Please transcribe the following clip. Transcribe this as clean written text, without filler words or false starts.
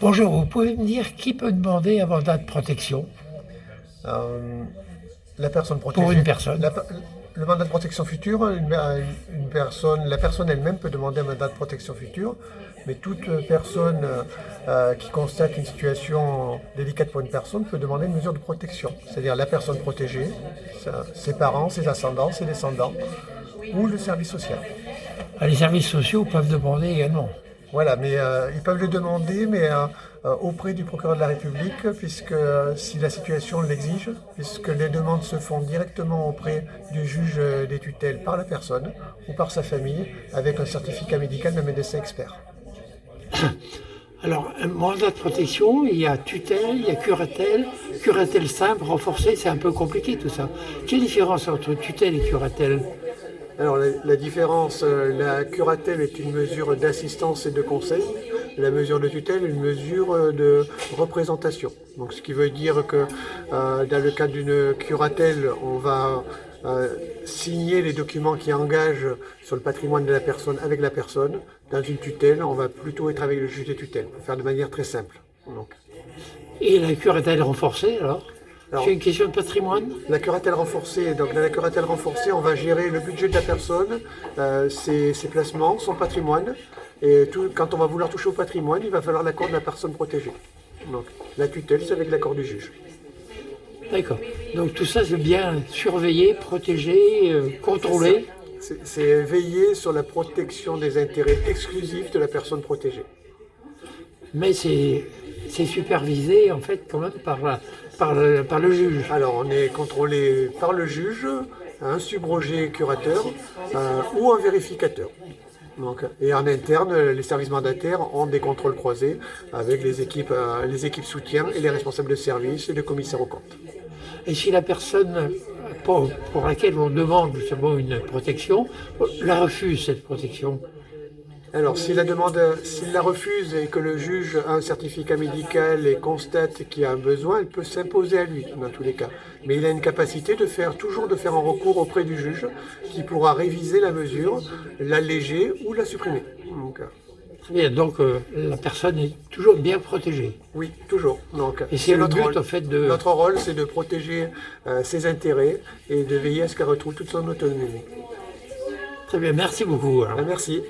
Bonjour, vous pouvez me dire qui peut demander un mandat de protection La personne protégée. pour une personne? Le mandat de protection future, la personne elle-même peut demander un mandat de protection future, mais toute personne qui constate une situation délicate pour une personne peut demander une mesure de protection. C'est-à-dire la personne protégée, ses parents, ses ascendants, ses descendants, ou le service social. Les services sociaux peuvent demander également. Voilà, mais ils peuvent le demander, mais auprès du procureur de la République, puisque si la situation l'exige, puisque les demandes se font directement auprès du juge des tutelles par la personne ou par sa famille, avec un certificat médical d'un médecin expert. Alors, un mandat de protection, il y a tutelle, il y a curatelle. Curatelle simple, renforcée, c'est un peu compliqué tout ça. Quelle différence entre tutelle et curatelle? Alors la différence, la curatelle est une mesure d'assistance et de conseil, la mesure de tutelle est une mesure de représentation. Donc ce qui veut dire que dans le cadre d'une curatelle, on va signer les documents qui engagent sur le patrimoine de la personne avec la personne. Dans une tutelle, on va plutôt être avec le juge des tutelles, pour faire de manière très simple. Donc. Et la curatelle renforcée alors? C'est une question de patrimoine? La curatelle renforcée, donc dans la curatelle renforcée, on va gérer le budget de la personne, ses placements, son patrimoine. Et quand on va vouloir toucher au patrimoine, il va falloir l'accord de la personne protégée. Donc la tutelle, c'est avec l'accord du juge. D'accord. Donc tout ça, c'est bien surveillé, protégé, contrôlé. C'est veiller sur la protection des intérêts exclusifs de la personne protégée. Mais c'est supervisé en fait quand même par le juge. Alors on est contrôlé par le juge, un subrogé curateur ou un vérificateur. Donc, et en interne, les services mandataires ont des contrôles croisés avec les équipes soutien et les responsables de service et le commissaire aux comptes. Et si la personne pour laquelle on demande justement une protection, la refuse cette protection? Alors, s'il la refuse et que le juge a un certificat médical et constate qu'il y a un besoin, il peut s'imposer à lui, dans tous les cas. Mais il a une capacité toujours de faire un recours auprès du juge qui pourra réviser la mesure, l'alléger ou la supprimer. Très bien, donc la personne est toujours bien protégée. Oui, toujours. Et c'est le but en fait de... Notre rôle, c'est de protéger ses intérêts et de veiller à ce qu'elle retrouve toute son autonomie. Très bien, merci beaucoup. Merci.